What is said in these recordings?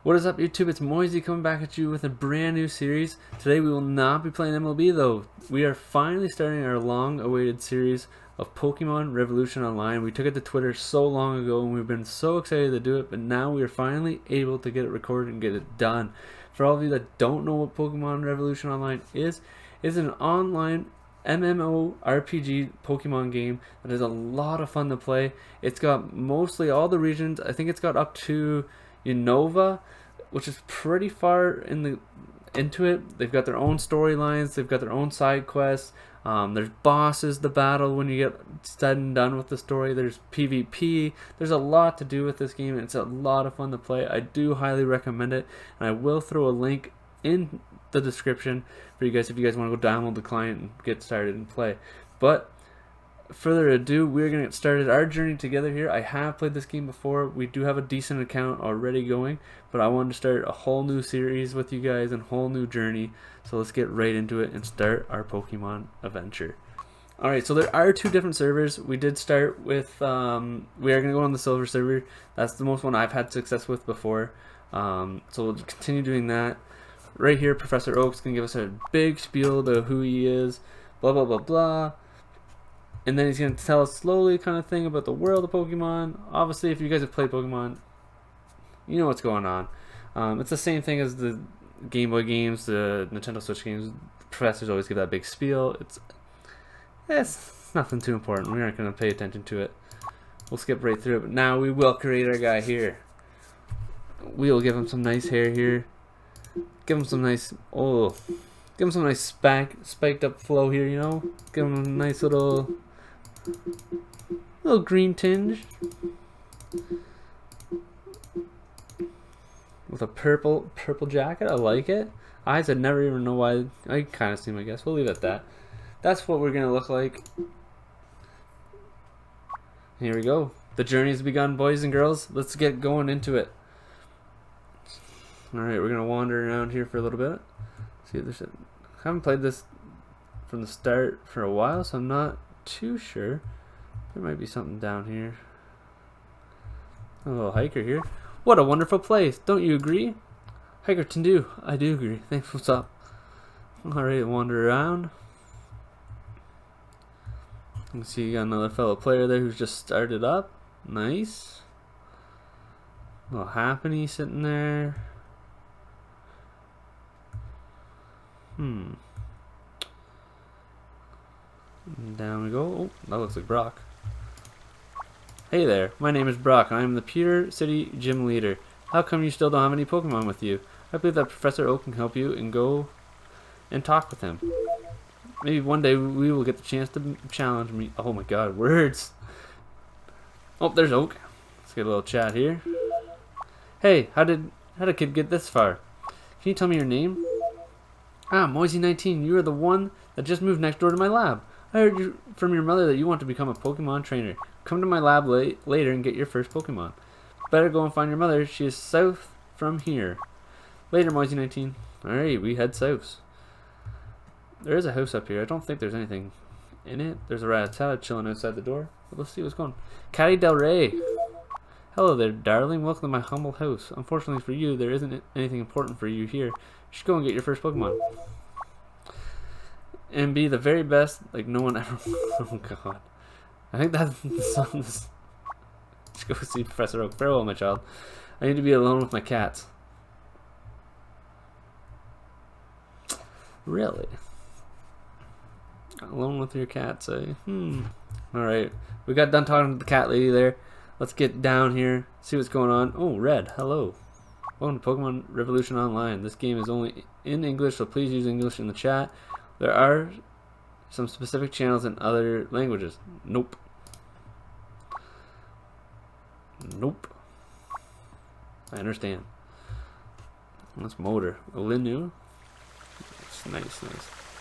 What is up, YouTube? It's Moisey coming back at you with a brand new series. Today we will not be playing MLB though. We are finally starting our long-awaited series of Pokemon Revolution Online. We took it to Twitter so long ago and we've been so excited to do it, but now we are finally able to get it recorded and get it done. For all of you that don't know what Pokemon Revolution Online is, it's an online MMORPG Pokemon game that is a lot of fun to play. It's got mostly all the regions. I think it's got up to Unova, which is pretty far into it. They've got their own storylines. They've got their own side quests. There's bosses to battle when you get said and done with the story. There's PvP. There's a lot to do with this game. It's a lot of fun to play. I do highly recommend it, and I will throw a link in the description for you guys if you guys want to go download the client and get started and play. But further ado, we're going to get started our journey together here. I have played this game before. We do have a decent account already going, but I wanted to start a whole new series with you guys and a whole new journey. So let's get right into it and start our Pokemon adventure. Alright, so there are two different servers. We did start with, we are going to go on the silver server. That's the most one I've had success with before. So we'll continue doing that. Right here, Professor Oak's going to give us a big spiel to who he is, blah, blah, blah, blah. And then he's going to tell us slowly kind of thing about the world of Pokemon. Obviously, if you guys have played Pokemon, you know what's going on. It's the same thing as the Game Boy games, the Nintendo Switch games. The professors always give that big spiel. It's nothing too important. We aren't going to pay attention to it. We'll skip right through it. But now we will create our guy here. We'll give him some nice hair here. Give him some nice... give him some nice spiked up flow here, you know? Give him a nice little green tinge with a purple jacket. I like it. Eyes, I never even know why. I kind of see him, I guess. We'll leave it at that. That's what we're gonna look like. Here we go. The journey has begun, boys and girls. Let's get going into it. Alright, we're gonna wander around here for a little bit. See if there's I haven't played this from the start for a while, so I'm not too sure. There might be something down here. A little hiker here. What a wonderful place, don't you agree? Hiker Tendu, I do agree. Thanks, what's up? Alright, wander around. You can see you got another fellow player there who's just started up. Nice. A little Happiny sitting there. Down we go. Oh, that looks like Brock. Hey there, my name is Brock. I am the Pewter City Gym Leader. How come you still don't have any Pokemon with you? I believe that Professor Oak can help you and go and talk with him. Maybe one day we will get the chance to challenge me. Oh my god, words. Oh, there's Oak. Let's get a little chat here. Hey, how did a kid get this far? Can you tell me your name? Ah, Moisey19, you are the one that just moved next door to my lab. I heard from your mother that you want to become a Pokemon trainer. Come to my lab later and get your first Pokemon. Better go and find your mother. She is south from here. Later, Moisey19. Alright, we head south. There is a house up here. I don't think there's anything in it. There's a Rattata chilling outside the door. But let's see what's going on. Caddy Del Rey. Hello there, darling. Welcome to my humble house. Unfortunately for you, there isn't anything important for you here. You should go and get your first Pokemon. And be the very best like no one ever... Oh god. I think that's the song. Let's go see Professor Oak. Farewell, my child. I need to be alone with my cats. Really? Alone with your cats, eh? Alright. We got done talking to the cat lady there. Let's get down here, see what's going on. Oh, Red, hello. Welcome to Pokemon Revolution Online. This game is only in English, so please use English in the chat. There are some specific channels in other languages. Nope. Nope. I understand. That's Motor. Olinu. It's nice.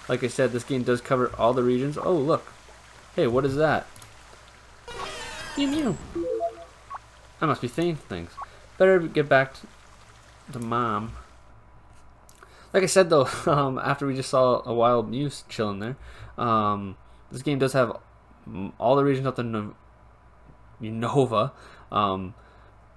Like I said, this game does cover all the regions. Oh, look. Hey, what is that? Mew mew. I must be saying things. Better get back to mom. Like I said though, after we just saw a wild Muse chilling there, this game does have all the regions up to Unova.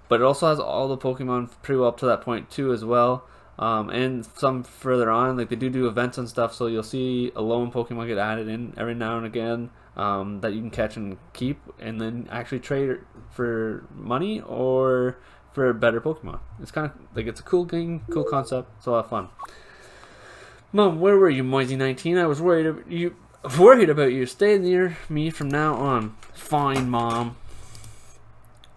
But it also has all the Pokemon pretty well up to that point too as well. And some further on, like they do events and stuff, so you'll see a lone Pokemon get added in every now and again that you can catch and keep, and then actually trade for money or for better Pokemon. It's kind of like it's a cool game, cool concept. It's a lot of fun. Mom, where were you, Moisey19? I was worried about you. Stay near me from now on. Fine, Mom.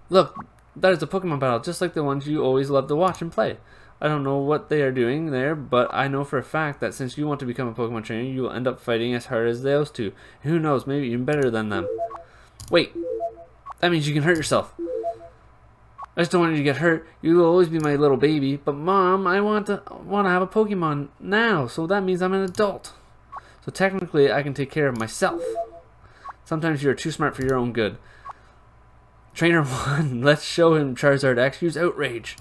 Look, that is a Pokemon battle, just like the ones you always love to watch and play. I don't know what they are doing there, but I know for a fact that since you want to become a Pokemon trainer, you will end up fighting as hard as those two. And who knows, maybe even better than them. Wait, that means you can hurt yourself. I just don't want you to get hurt. You will always be my little baby, but Mom, I want to have a Pokemon now, so that means I'm an adult. So technically, I can take care of myself. Sometimes you're too smart for your own good. Trainer 1, let's show him Charizard X. Use Outrage.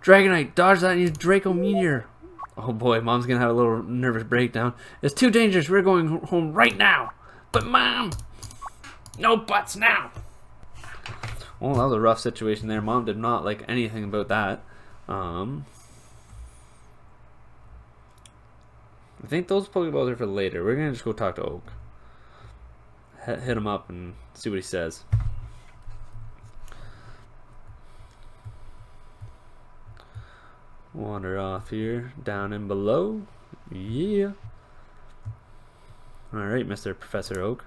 Dragonite, dodge that and use Draco Meteor. Oh boy, Mom's gonna have a little nervous breakdown. It's too dangerous. We're going home right now. But Mom, no buts now. Well, that was a rough situation there. Mom did not like anything about that. I think those Pokeballs are for later. We're gonna just go talk to Oak. Hit him up and see what he says. Wander off here, down and below. Yeah. Alright, Mr. Professor Oak.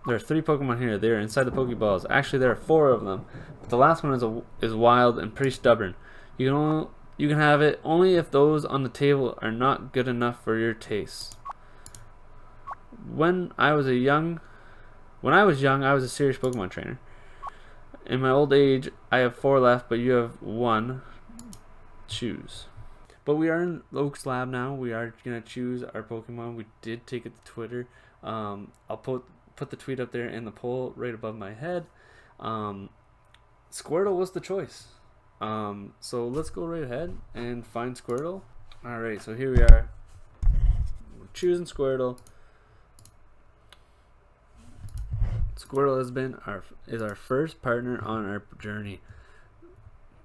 There are 3 Pokemon here. They are inside the Pokeballs. Actually, there are 4 of them. But the last one is wild and pretty stubborn. You can have it only if those on the table are not good enough for your taste. When I was young, I was a serious Pokemon trainer. In my old age, I have 4 left, but you have 1. Choose. But we are in Oak's lab now. We are gonna choose our Pokemon. We did take it to Twitter. I'll put the tweet up there in the poll right above my head. Squirtle was the choice. So let's go right ahead and find Squirtle. Alright, so here we are. We're choosing Squirtle. Squirtle is our first partner on our journey.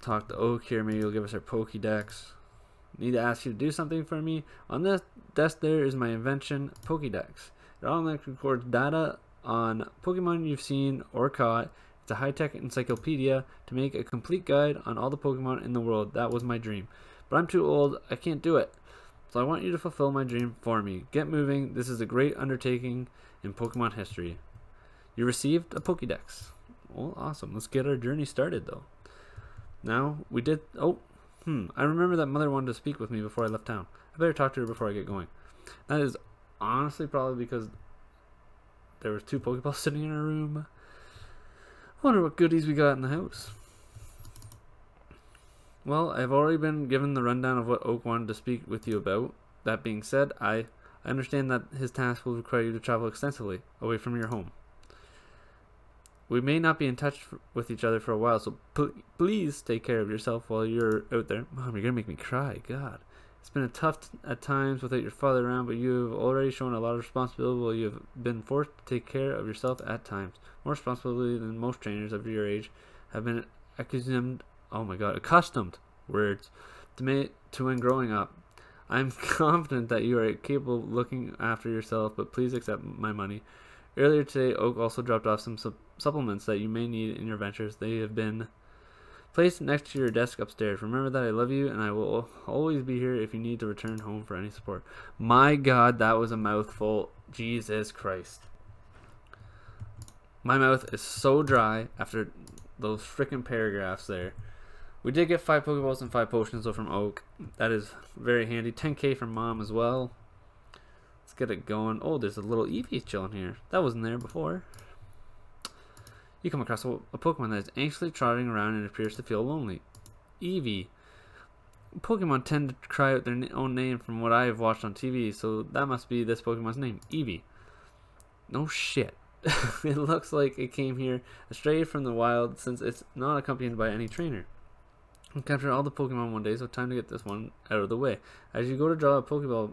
Talk to Oak here. Maybe he'll give us our Pokédex. Need to ask you to do something for me. On this desk there is my invention, Pokédex. It automatically records data on Pokemon you've seen or caught. It's a high-tech encyclopedia to make a complete guide on all the Pokemon in the world. That was my dream. But I'm too old. I can't do it. So I want you to fulfill my dream for me. Get moving. This is a great undertaking in Pokemon history. You received a Pokédex. Well, awesome. Let's get our journey started, though. Now, we did... I remember that Mother wanted to speak with me before I left town. I better talk to her before I get going. That is honestly probably because there was 2 Pokeballs sitting in her room. I wonder what goodies we got in the house. Well, I've already been given the rundown of what Oak wanted to speak with you about. That being said, I understand that his task will require you to travel extensively away from your home. We may not be in touch with each other for a while, so please take care of yourself while you're out there. Mom, you're going to make me cry. God. It's been tough at times without your father around, but you have already shown a lot of responsibility while you have been forced to take care of yourself at times. More responsibility than most trainers of your age have been accustomed to when growing up. I'm confident that you are capable of looking after yourself, but please accept my money. Earlier today, Oak also dropped off some supplements that you may need in your ventures. They have been placed next to your desk upstairs. Remember that I love you, and I will always be here if you need to return home for any support. My God, that was a mouthful. Jesus Christ. My mouth is so dry after those freaking paragraphs there. We did get 5 Pokeballs and 5 potions though from Oak. That is very handy. 10k from Mom as well. Let's get it going. Oh, there's a little Eevee chilling here. That wasn't there before. You come across a Pokemon that is anxiously trotting around and appears to feel lonely. Eevee. Pokemon tend to cry out their own name from what I have watched on TV, so that must be this Pokemon's name, Eevee. No shit. It looks like it came here astray from the wild since it's not accompanied by any trainer. I captured all the Pokemon one day, so time to get this one out of the way. As you go to draw a Pokeball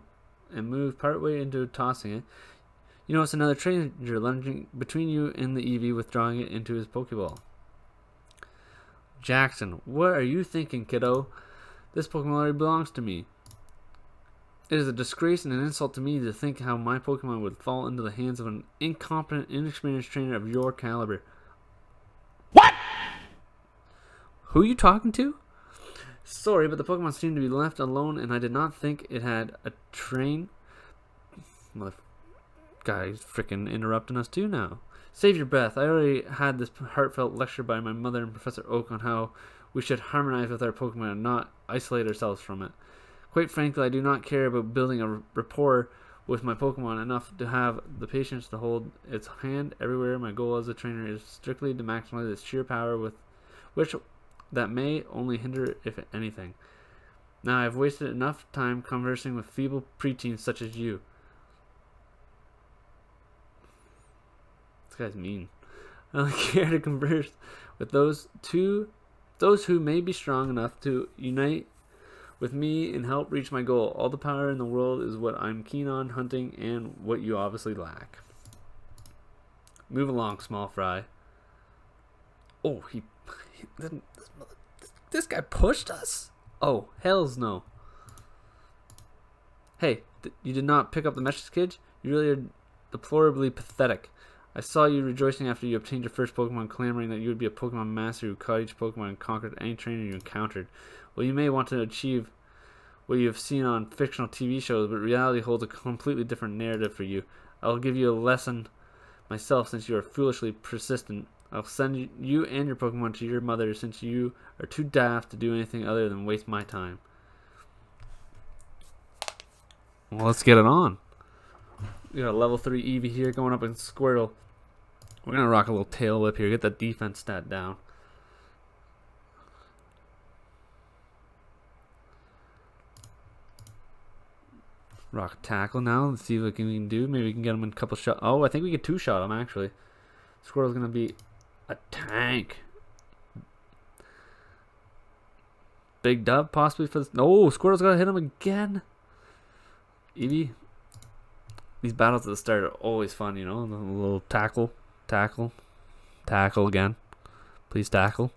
and move partway into tossing it, you notice another trainer lunging between you and the Eevee, withdrawing it into his Pokeball. Jackson, what are you thinking, kiddo? This Pokemon already belongs to me. It is a disgrace and an insult to me to think how my Pokemon would fall into the hands of an incompetent, inexperienced trainer of your caliber. What? Who are you talking to? Sorry, but the Pokemon seemed to be left alone, and I did not think it had a train. Mother guy's freaking interrupting us too now. Save your breath. I already had this heartfelt lecture by my mother and Professor Oak on how we should harmonize with our Pokemon and not isolate ourselves from it. Quite frankly, I do not care about building a rapport with my Pokemon enough to have the patience to hold its hand everywhere. My goal as a trainer is strictly to maximize its sheer power, with which that may only hinder it, if anything. Now I have wasted enough time conversing with feeble preteens such as you. This guy's mean. I don't care to converse with those who may be strong enough to unite with me and help reach my goal. All the power in the world is what I'm keen on hunting and what you obviously lack. Move along, small fry. Oh, this guy pushed us. Oh, hells no. Hey, you did not pick up the message, kid? You really are deplorably pathetic. I saw you rejoicing after you obtained your first Pokemon, clamoring that you would be a Pokemon master who caught each Pokemon and conquered any trainer you encountered. Well, you may want to achieve what you have seen on fictional TV shows, but reality holds a completely different narrative for you. I will give you a lesson myself, since you are foolishly persistent. I'll send you and your Pokemon to your mother, since you are too daft to do anything other than waste my time. Well, let's get it on. We got a level 3 Eevee here going up against Squirtle. We're going to rock a little tail whip here, get that defense stat down. Rock tackle now. Let's see what we can do. Maybe we can get him in a couple shots. Oh, I think we can two-shot him, actually. Squirtle's going to be a tank. Big dub, possibly, for this. Oh, Squirtle's going to hit him again. Eevee. These battles at the start are always fun, you know. The little tackle. Tackle again. Please tackle.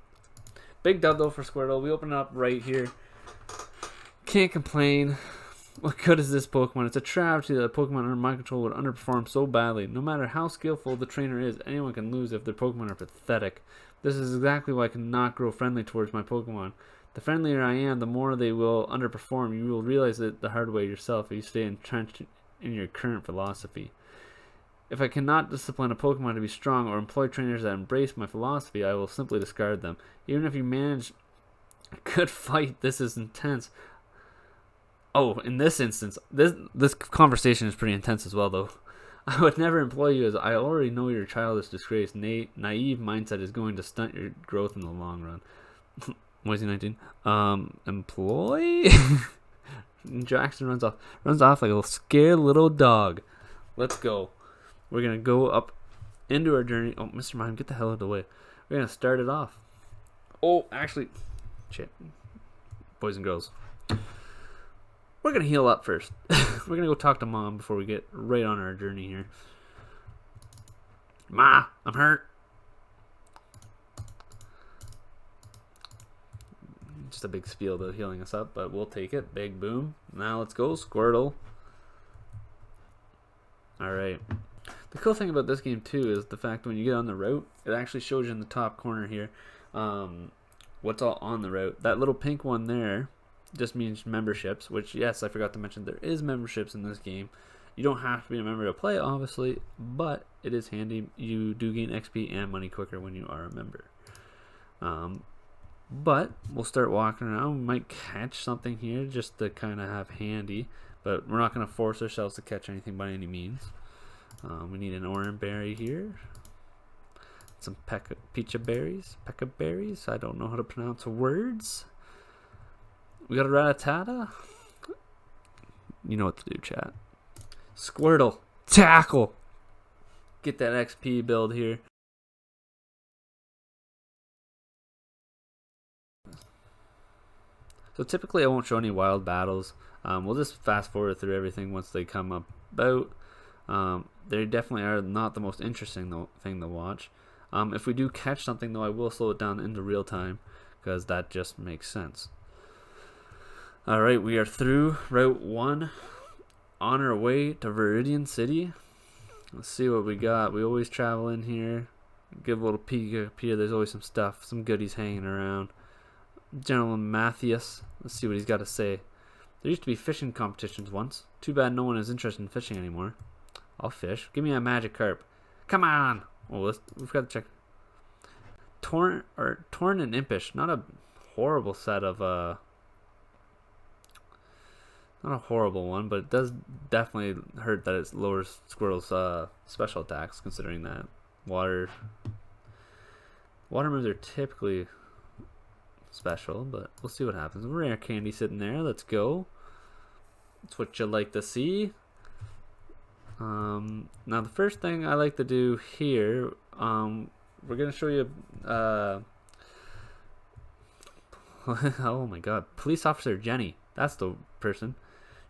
Big dub, though, for Squirtle. We open it up right here. Can't complain. What good is this Pokemon? It's a travesty that a Pokemon under my control would underperform so badly. No matter how skillful the trainer is, anyone can lose if their Pokemon are pathetic. This is exactly why I cannot grow friendly towards my Pokemon. The friendlier I am, the more they will underperform. You will realize it the hard way yourself if you stay entrenched in your current philosophy. If I cannot discipline a Pokemon to be strong or employ trainers that embrace my philosophy, I will simply discard them. Even if you manage a good fight, this is intense. Oh, in this instance, this conversation is pretty intense as well, though. I would never employ you, as I already know your childish disgrace. Naive mindset is going to stunt your growth in the long run. Was he 19? Employ? Jackson runs off like a scared little dog. Let's go. We're gonna go up into our journey. Oh, Mr. Mime, get the hell out of the way. We're gonna start it off. Oh, actually, shit, boys and girls. We're going to heal up first. We're going to go talk to Mom before we get right on our journey here. Ma, I'm hurt. Just a big spiel about healing us up, but we'll take it. Big boom. Now let's go, Squirtle. Alright. The cool thing about this game, too, is the fact when you get on the route, it actually shows you in the top corner here what's all on the route. That little pink one there just means memberships, which, yes, I forgot to mention, there is memberships in this game. You don't have to be a member to play, obviously, but it is handy. You do gain XP and money quicker when you are a member. But we'll start walking around. We might catch something here just to kind of have handy, but we're not going to force ourselves to catch anything by any means. We need an orange berry here. Some pecha berries. I don't know how to pronounce words. We got a Rattata. You know what to do, chat. Squirtle. Tackle. Get that XP build here. So typically I won't show any wild battles. We'll just fast forward through everything once they come about. They definitely are not the most interesting thing to watch. If we do catch something, though, I will slow it down into real time, because that just makes sense. Alright, we are through Route 1, on our way to Viridian City. Let's see what we got. We always travel in here, give a little peek up here. There's always some stuff, some goodies hanging around. Gentleman Matthias, let's see what he's got to say. There used to be fishing competitions once. Too bad no one is interested in fishing anymore. I'll fish. Give me a magic carp. Come on! Oh, we've got to check. Torn and Impish. Not a horrible set of not a horrible one, but it does definitely hurt that it lowers Squirtle's special attacks, considering that water moves are typically special, but we'll see what happens. Rare candy sitting there. Let's go. That's what you like to see. Now the first thing I like to do here, we're gonna show you oh my god, Police Officer Jenny. That's the person.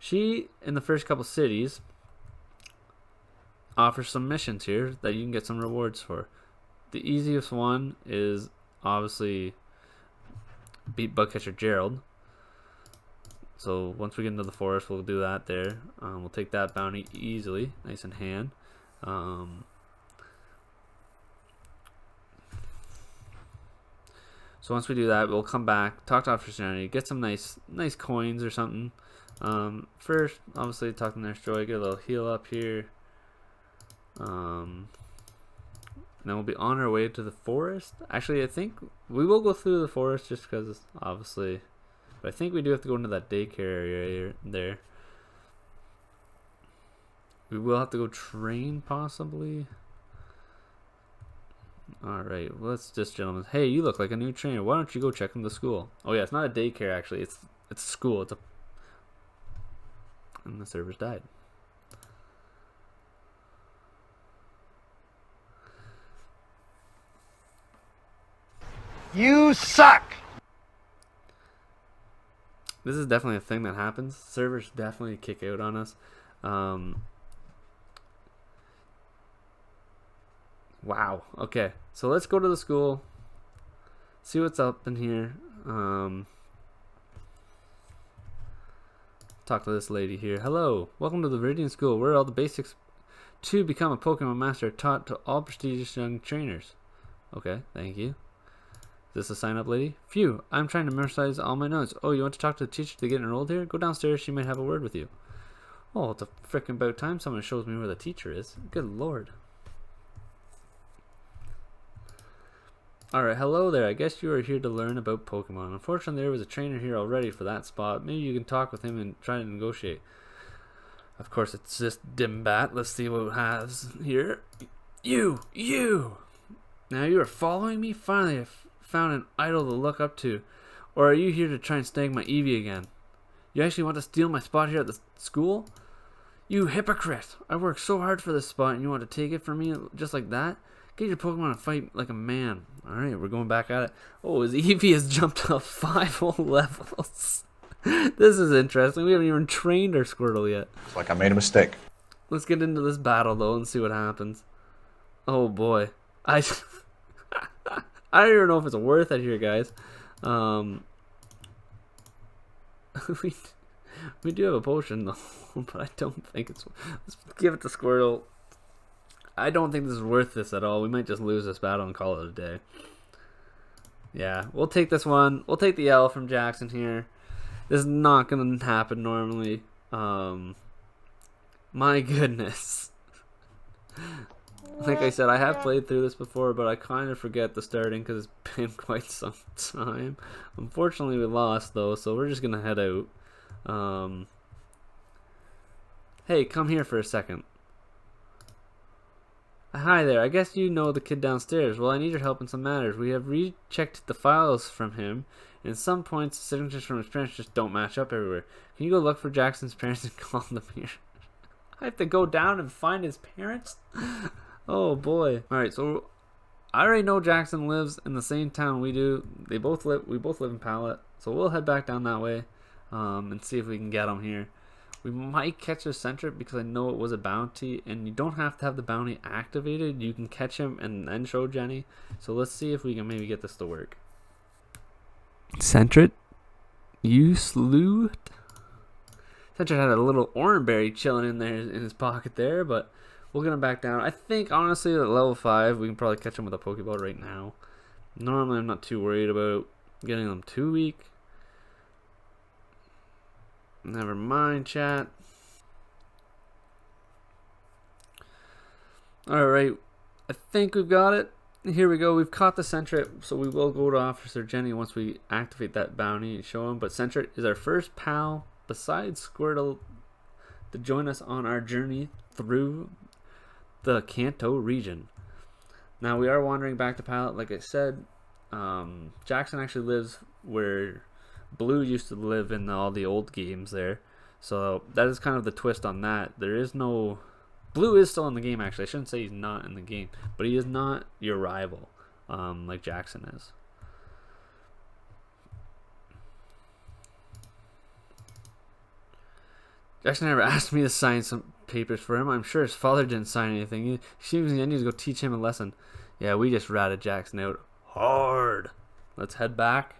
She, in the first couple cities, offers some missions here that you can get some rewards for. The easiest one is obviously beat Bugcatcher Gerald. So once we get into the forest, we'll do that there. We'll take that bounty easily, nice in hand. So once we do that, we'll come back, talk to Officer Jenny, get some nice coins or something. First, obviously, talk to Nurse Joy, get a little heal up here. And then we'll be on our way to the forest. Actually, I think we will go through the forest just because, obviously. But I think we do have to go into that daycare area there. We will have to go train, possibly. Alright, well, let's just, gentlemen. Hey, you look like a new trainer. Why don't you go check in the school? Oh, yeah, it's not a daycare, actually. It's a school. And the servers died. You suck! This is definitely a thing that happens. Servers definitely kick out on us. Wow. Okay. So let's go to the school. See what's up in here. Talk to this lady here. Hello. Welcome to the Viridian School, where all the basics to become a Pokemon Master are taught to all prestigious young trainers. Okay. Thank you. Is this a sign up lady? Phew, I'm trying to memorize all my notes. Oh, you want to talk to the teacher to get enrolled here? Go downstairs, she might have a word with you. Oh, it's a frickin' about time someone shows me where the teacher is. Good lord. Alright, hello there. I guess you are here to learn about Pokemon. Unfortunately, there was a trainer here already for that spot. Maybe you can talk with him and try to negotiate. Of course, it's just Dimbat. Let's see what it has here. You! Now you are following me? Finally, I've found an idol to look up to. Or are you here to try and snag my Eevee again? You actually want to steal my spot here at the school? You hypocrite! I worked so hard for this spot and you want to take it from me just like that? Get your Pokemon and fight like a man. Alright, we're going back at it. Oh, his Eevee has jumped up 5 whole levels. This is interesting. We haven't even trained our Squirtle yet. It's like I made a mistake. Let's get into this battle though and see what happens. Oh boy. I don't even know if it's worth it here, guys. We do have a potion though, but I don't think it's. Let's give it to Squirtle. I don't think this is worth this at all. We might just lose this battle and call it a day. Yeah, we'll take this one. We'll take the L from Jackson here. This is not gonna happen normally. My goodness. Like I said, I have played through this before, but I kind of forget the starting because it's been quite some time. Unfortunately, we lost though, so we're just gonna head out. Hey, come here for a second. Hi there, I guess you know the kid downstairs. Well, I need your help in some matters. We have rechecked the files from him, and some points, signatures from his parents just don't match up everywhere. Can you go look for Jackson's parents and call them here? I have to go down and find his parents? Oh boy. Alright, so I already know Jackson lives in the same town we do. We both live in Pallet. So we'll head back down that way and see if we can get him here. We might catch a Sentret because I know it was a bounty, and you don't have to have the bounty activated. You can catch him and then show Jenny. So let's see if we can maybe get this to work. Sentret, you slew it. Sentret had a little oranberry chilling in there in his pocket there, but we'll get him back down. I think, honestly, at level 5, we can probably catch him with a Pokeball right now. Normally, I'm not too worried about getting them too weak. Never mind, chat. Alright, I think we've got it. Here we go. We've caught the Sentret, so we will go to Officer Jenny once we activate that bounty and show him. But Sentret is our first pal, besides Squirtle, to join us on our journey through the Kanto region. Now, we are wandering back to Pallet, like I said. Jackson actually lives where Blue used to live in all the old games there. So that is kind of the twist on that. There is no... Blue is still in the game, actually. I shouldn't say he's not in the game, but he is not your rival, like Jackson is. Jackson never asked me to sign some papers for him. I'm sure his father didn't sign anything. He seems I need to go teach him a lesson. Yeah, we just ratted Jackson out hard. Let's head back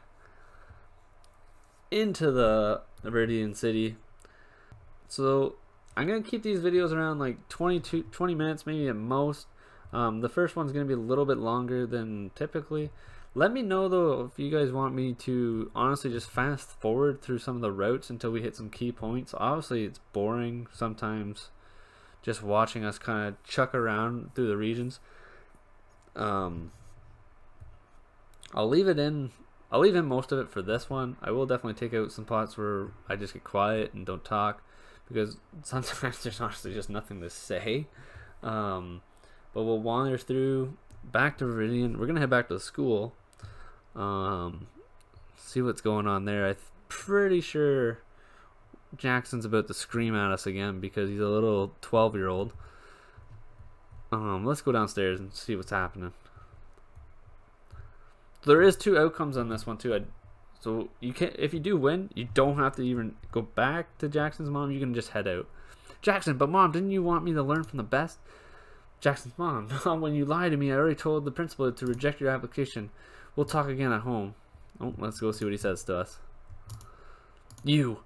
into the Viridian City. So I'm going to keep these videos around like 20 minutes, maybe at most. The first one's going to be a little bit longer than typically. Let me know, though, if you guys want me to honestly just fast forward through some of the routes until we hit some key points. Obviously, it's boring sometimes just watching us kind of chuck around through the regions. I'll leave in most of it for this one. I will definitely take out some parts where I just get quiet and don't talk, because sometimes there's honestly just nothing to say. But we'll wander through back to Viridian. We're gonna head back to the school. See what's going on there. I'm pretty sure Jackson's about to scream at us again because he's a little 12-year-old. Let's go downstairs and see what's happening. There is 2 outcomes on this one too. So you can, if you do win, you don't have to even go back to Jackson's mom. You can just head out. Jackson, but mom, didn't you want me to learn from the best? Jackson's mom, when you lied to me, I already told the principal to reject your application. We'll talk again at home. Oh, let's go see what he says to us. You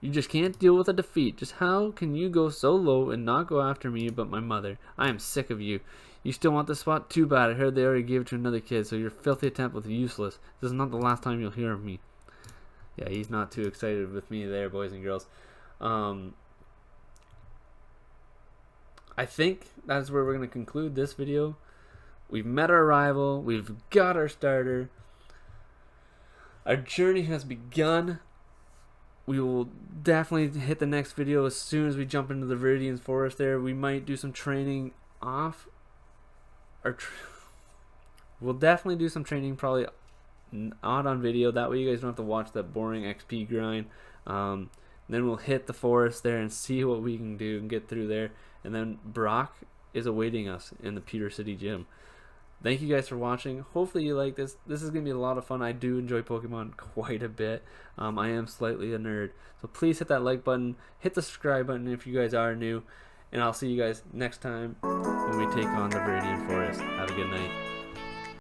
just can't deal with a defeat. Just how can you go so low and not go after me but my mother? I am sick of you. You still want the spot? Too bad. I heard they already gave it to another kid, so your filthy attempt was useless. This is not the last time you'll hear of me. Yeah, he's not too excited with me there, boys and girls. I think that's where we're going to conclude this video. We've met our rival. We've got our starter. Our journey has begun. We will definitely hit the next video as soon as we jump into the Viridian Forest there. We might do some training off. We'll definitely do some training, probably not on video. That way you guys don't have to watch that boring XP grind. Then we'll hit the forest there and see what we can do and get through there. And then Brock is awaiting us in the Pewter City Gym. Thank you guys for watching. Hopefully you like this. This is going to be a lot of fun. I do enjoy Pokemon quite a bit. I am slightly a nerd. So please hit that like button. Hit the subscribe button if you guys are new. And I'll see you guys next time when we take on the Viridian Forest. Have a good night.